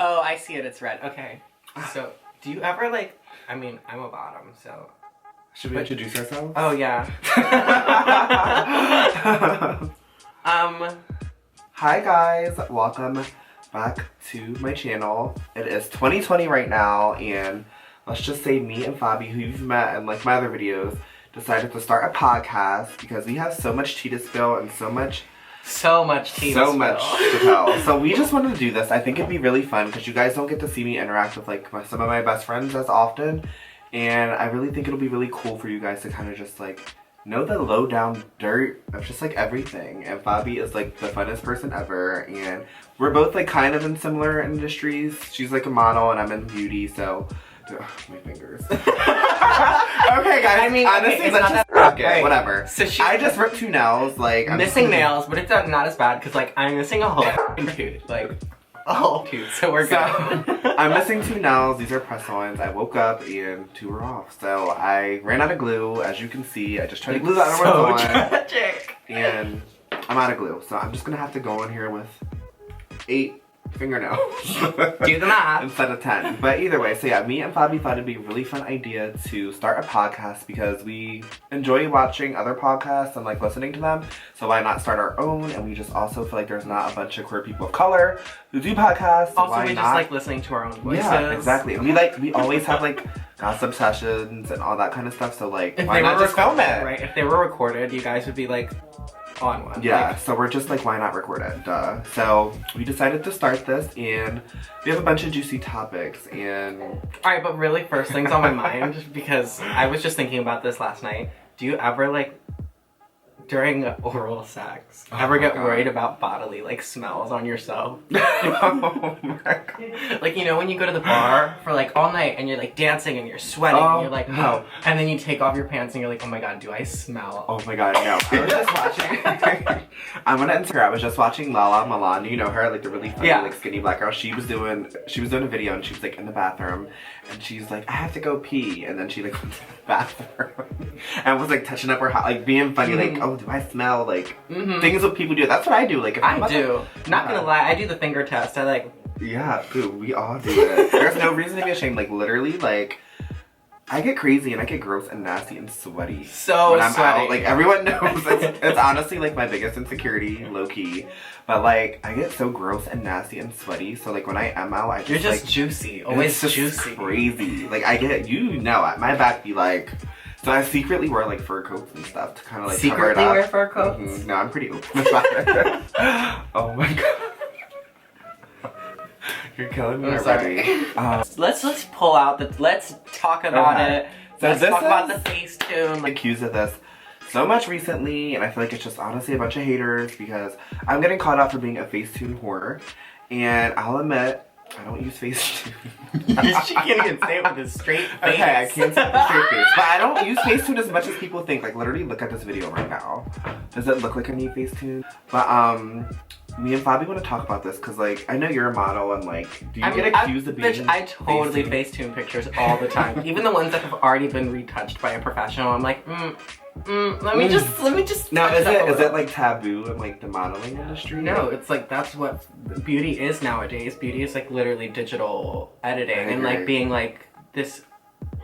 Oh, I see it. It's red. Okay. So, do you ever like? I mean, I'm a bottom, so. Should we introduce ourselves? Oh yeah. Hi guys, welcome back to my channel. It is 2020 right now, and let's just say me and Fabi, who you've met in like my other videos, decided to start a podcast because we have so much tea to spill and so much tea to tell. So we just wanted to do this. I think it'd be really fun because you guys don't get to see me interact with like some of my best friends as often, and I really think it'll be really cool for you guys to kind of just like know the low down dirt of just like everything. And Fabi is like the funnest person ever, and we're both like kind of in similar industries. She's like a model and I'm in beauty, so my fingers. Okay guys, I mean, honestly, okay, let's just fuck it, whatever. So I just ripped 2 nails, like I'm missing nails, but it's not as bad because like I'm missing a whole tooth, like a whole tooth, so we're good. I'm missing 2 nails. These are press-ons. I woke up and 2 were off, so I ran out of glue. As you can see, I just tried to glue that on. Tragic. And I'm out of glue, so I'm just gonna have to go in here with 8 fingernails. Do the math. Instead of 10. But either way, so yeah, me and Fabi thought it'd be a really fun idea to start a podcast because we enjoy watching other podcasts and like listening to them. So why not start our own? And we just also feel like there's not a bunch of queer people of color who do podcasts. So also, we just like listening to our own voices. Yeah, exactly. And we always have like gossip sessions and all that kind of stuff. So like, if why not just film it? Right? If they were recorded, you guys would be like on one. Yeah, like, so we're just like, why not record it? Duh. So we decided to start this, and we have a bunch of juicy topics. And alright, but really, first things on my mind, because I was just thinking about this last night. Do you ever like during oral sex ever get worried about bodily like smells on yourself? Oh my God. Like, you know, when you go to the bar for like all night and you're like dancing and you're sweating and you're like, no. And then you take off your pants and you're like, oh my God, do I smell? Oh my God, no. I was just watching I'm on Instagram. I was just watching Lala Milan. You know her, like the really funny, like skinny black girl. She was doing a video and she was like in the bathroom and she's like, I have to go pee, and then she like went to the bathroom and was like touching up her, like being funny, like, oh, do I smell like things that people do? That's what I do. Like, if I do. Not gonna lie, I do the finger test. I like. Yeah, dude, we all do it. There's no reason to be ashamed. Like, literally, like, I get crazy and I get gross and nasty and sweaty. So when I'm sweaty. out. Like, everyone knows. It's honestly like my biggest insecurity, low key. But like, I get so gross and nasty and sweaty. So like, when I am out, I just you're just like, juicy. Always it's just juicy. Crazy. Like, I get, you know, my back be like. So I secretly wear like fur coats and stuff to kind of like cover it up. Wear fur coats? No, I'm pretty open about it. Oh my God. You're killing me already. Let's pull out let's talk about it. So let's talk about the Facetune. Like, accused of this so much recently, and I feel like it's just honestly a bunch of haters because I'm getting called out for being a Facetune whore, and I'll admit I don't use Facetune. She can't even say it with a straight face. Okay, I can't say it with a straight face, but I don't use Facetune as much as people think. Like, literally, look at this video right now. Does it look like I need Facetune? But me and Fabi want to talk about this because, like, I know you're a model and, like, do you get accused of being I totally Facetune pictures all the time. Even the ones that have already been retouched by a professional. I'm like, let me just. Now, is it like taboo in like the modeling industry? No, it's like that's what beauty is nowadays. Beauty is like literally digital editing and like being like this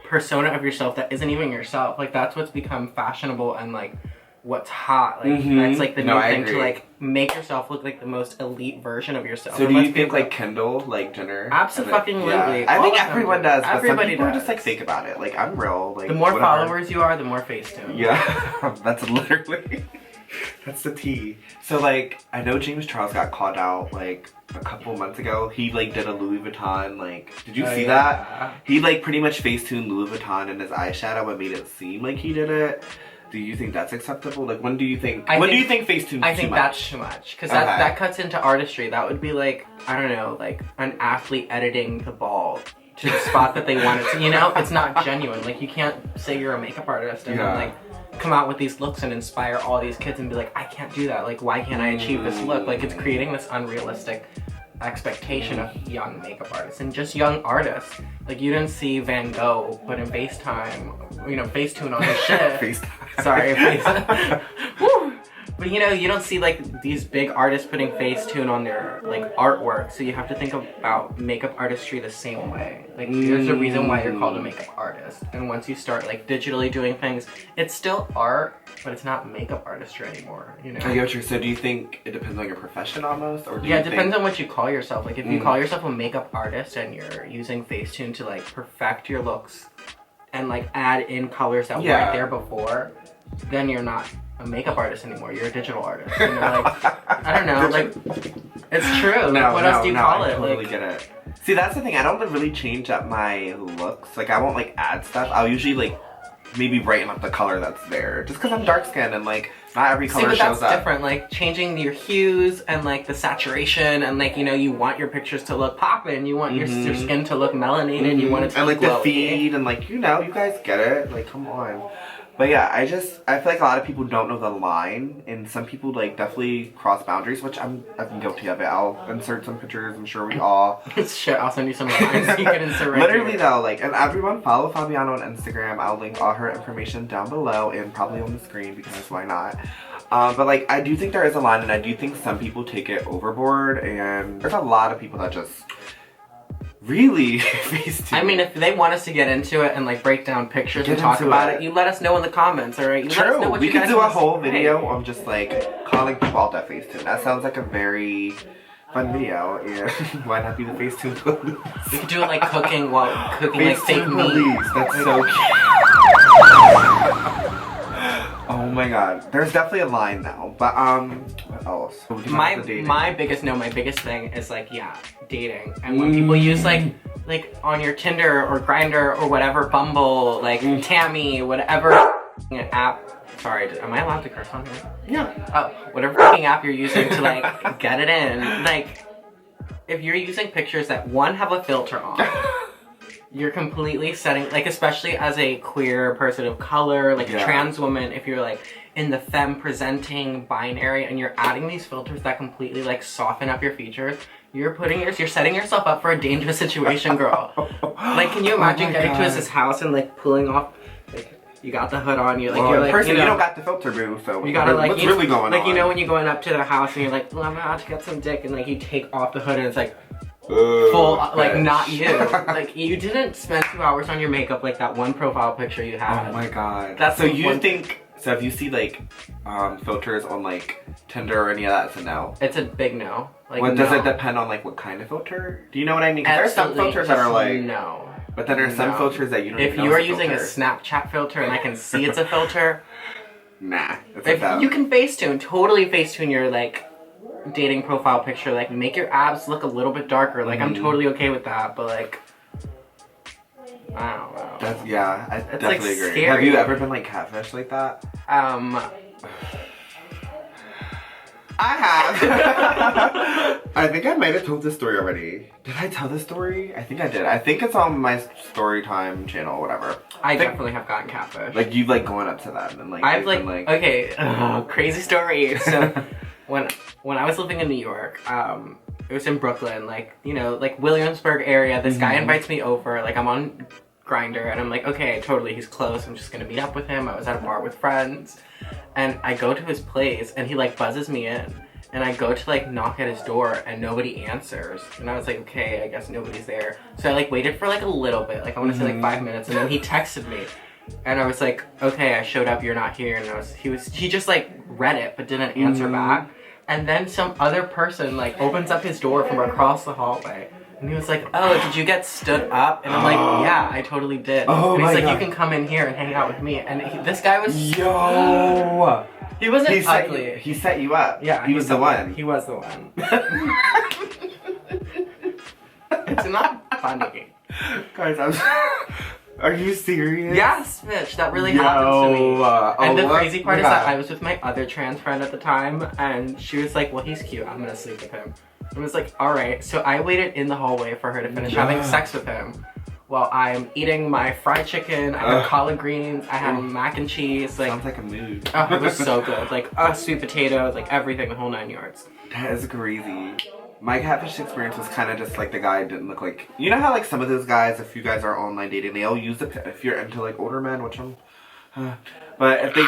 persona of yourself that isn't even yourself. Like that's what's become fashionable and like what's hot. Like that's like the new thing to like make yourself look like the most elite version of yourself. So do you think like Kendall, like Jenner? Absolutely. Yeah. I think everyone does, but everybody some people does. are just like fake about it. Like, I'm real. Like, the more whatever. followers you are, the more Facetune. Yeah, that's literally, that's the tea. So like, I know James Charles got called out like a couple months ago. He like did a Louis Vuitton, like, did you see that? He like pretty much Facetuned Louis Vuitton in his eyeshadow and made it seem like he did it. Do you think that's acceptable? Like, when do you think Facetune's I think that's too much. Because that cuts into artistry. That would be like, I don't know, like an athlete editing the ball to the spot that they want it to, you know? It's not genuine. Like, you can't say you're a makeup artist and then, like, come out with these looks and inspire all these kids and be like, I can't do that. Like, why can't I achieve this look? Like, it's creating this unrealistic expectation of young makeup artists and just young artists. Like, you didn't see Van Gogh put in Facetune on his shit. FaceTime. Sorry, FaceTime. Woo! But you know, you don't see like these big artists putting Facetune on their like artwork, so you have to think about makeup artistry the same way. Like there's a reason why you're called a makeup artist. And once you start like digitally doing things, it's still art, but it's not makeup artistry anymore, you know? I get what you're, so do you think it depends on your profession almost? Or do yeah, you it depends on what you call yourself. Like if you call yourself a makeup artist and you're using Facetune to like perfect your looks and like add in colors that weren't there before, then you're not a makeup artist anymore. You're a digital artist. You know, like, I don't know, like, it's true. No, like, what else do you call I it? totally like, get it. See, that's the thing. I don't really change up my looks. Like, I won't like add stuff. I'll usually like maybe brighten up the color that's there, just because I'm dark skinned and like not every color but shows that's up. different. Like changing your hues and like the saturation and like, you know, you want your pictures to look poppin'. You want your skin to look melanated. You want it to and look like glowy. the feed and like, you know, you guys get it. Like, come on. But yeah, I feel like a lot of people don't know the line, and some people like definitely cross boundaries, which I've been guilty of it. I'll insert some pictures. I'm sure we all. Shit, I'll send you some lines so you can insert right Literally here. though, like, and everyone follow Fabiana on Instagram. I'll link all her information down below and probably on the screen because why not? But like, I do think there is a line, and I do think some people take it overboard, and there's a lot of people that just really Facetune. I mean, if they want us to get into it and like break down pictures and talk about it, you let us know in the comments, alright? You let us know what we you could guys do a want to whole say. video of just like calling people out that Facetune. That sounds like a very fun video, and why not be the Facetune police? We could do it like cooking while cooking like fake Facetune meat. police. That's so cute. Oh my god. There's definitely a line now. But what else? My biggest thing is like, yeah, dating. And when people use like on your Tinder or Grindr or whatever, Bumble, like Tammy, whatever app. Sorry, am I allowed to curse on here? Yeah. Oh, whatever fucking app you're using to like get it in. Like, if you're using pictures that one have a filter on, you're completely setting, like, especially as a queer person of color, like a trans woman, if you're like in the femme presenting binary and you're adding these filters that completely like soften up your features, you're setting yourself up for a dangerous situation, girl. Like, can you imagine getting to his house and like pulling off, like, you got the hood on, you're like, person, you know, you don't got the filter, boo, so you gotta like, what's really going on? Like, you know, when you're going up to their house and you're like, well, I'm out to get some dick, and like you take off the hood and it's like, full, like, not you. Like, you didn't spend 2 hours on your makeup like that one profile picture you had. Oh my god. That's so you think, so if you see like filters on like Tinder or any of that, it's a no? It's a big no. Like, what, does it depend on like what kind of filter? Do you know what I mean? 'Cause there's some filters that are like, no. But then there's some filters that you don't If even know you are it's a using a filter. Snapchat filter and I can see it's a filter, nah. It's if a you can totally Facetune your like dating profile picture, like make your abs look a little bit darker. Like, I'm totally okay with that, but like, I don't know. That's, yeah, I It's, definitely like, agree. scary. Have you ever been like catfish like that? I have. I think I might have told this story already. Did I tell this story? I think I did. I think it's on my story time channel or whatever. I definitely have gotten catfish. Like, you've like gone up to them and like I've they've like, been, okay, crazy story. So when I was living in New York, it was in Brooklyn, like, you know, like Williamsburg area. This guy invites me over, like, I'm on Grindr, and I'm like, okay, totally, he's close. I'm just gonna meet up with him. I was at a bar with friends, and I go to his place, and he like buzzes me in, and I go to like knock at his door, and nobody answers. And I was like, okay, I guess nobody's there. So I like waited for like a little bit, like I want to say like 5 minutes, and then he texted me. And I was like, okay, I showed up, you're not here. And he just like read it, but didn't answer back. And then some other person like opens up his door from across the hallway. And he was like, oh, did you get stood up? And I'm like, yeah, I totally did. Oh, and he's like, God. you can come in here and hang out with me. And this guy was... Yo! He wasn't He set, ugly. he set you up. Yeah, he was the one. He was the one. It's not funny. Guys, are you serious? Yes, bitch, that really happened to me. And the crazy part is God. that I was with my other trans friend at the time, and she was like, well, he's cute, I'm gonna sleep with him. I was like, alright. So I waited in the hallway for her to finish having sex with him while I'm eating my fried chicken, I had collard greens, I had mac and cheese. Like, sounds like a mood. oh, it was so good. Like, sweet potatoes, like everything, the whole 9 yards. That is crazy. My catfish experience was kind of just like the guy didn't look like... You know how like some of those guys, if you guys are online dating, they all use the... If you're into like older men, which I'm... but if they...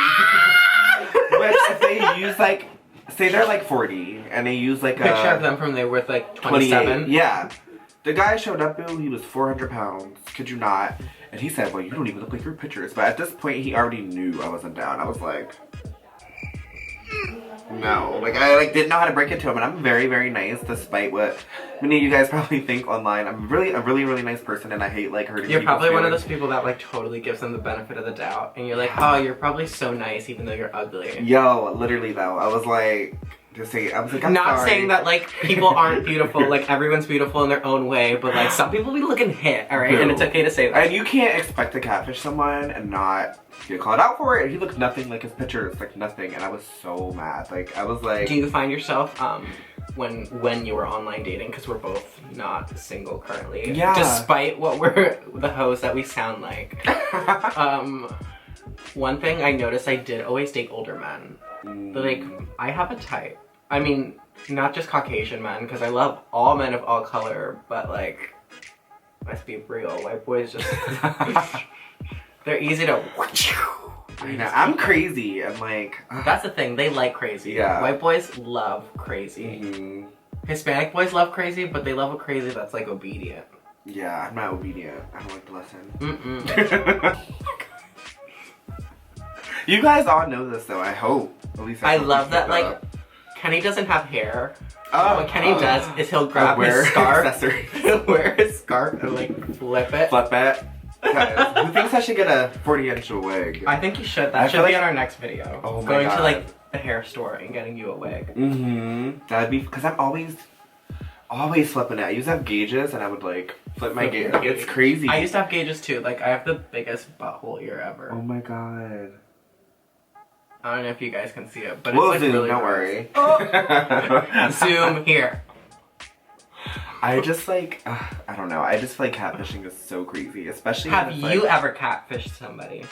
Which if they use like, say they're like 40 and they use like Picture a of them from they were like 27. Yeah. The guy showed up, boo, he was 400 pounds. Kid you not. And he said, well, you don't even look like your pictures. But at this point, he already knew I wasn't down. I was like, no. Like, I didn't know how to break it to him. And I'm very, very nice, despite what many of you guys probably think online. I'm a really nice person, and I hate, like, hurting You're people's probably one of feelings. those people that, like, totally gives them the benefit of the doubt. And you're like, oh, you're probably so nice, even though you're ugly. Yo, literally, though. I was like... I'm not sorry. saying that like people aren't beautiful, like everyone's beautiful in their own way, but like some people be looking hit, alright? And it's okay to say that. And you can't expect to catfish someone and not get called out for it. He looked nothing like his pictures, like nothing, and I was so mad. Like I was like, do you find yourself when you were online dating, because we're both not single currently, yeah, despite what we're the hoes that we sound like, one thing I noticed, I did always date older men. But like I have a type. I mean, not just Caucasian men, because I love all men of all color, but like, let's be real, white boys just, they're easy to... I know, I'm crazy, I'm like... That's the thing, they like crazy. Yeah. White boys love crazy. Mm-hmm. Hispanic boys love crazy, but they love a crazy that's like obedient. Yeah, I'm not obedient. I don't like the lesson. Mm-mm. You guys all know this though, I hope. At least I love that, like, Kenny doesn't have hair. What Kenny does is he'll grab his scarf, he'll wear his scarf and like flip it. Flip it. Guys, who thinks I should get a 40-inch wig? I think you should. That should be on our next video. Oh my Going God. to like a hair store and getting you a wig. Mm-hmm. That'd be, because I'm always flipping it. I used to have gauges and I would like flip my gauge. Like, it's crazy. I used to have gauges too. Like I have the biggest butthole ear ever. Oh my God. I don't know if you guys can see it, but we'll it's like zoom, really don't gross. worry. Zoom here. I just like, I don't know. I just feel like catfishing is so crazy, especially Have when you it's, like, ever catfished somebody?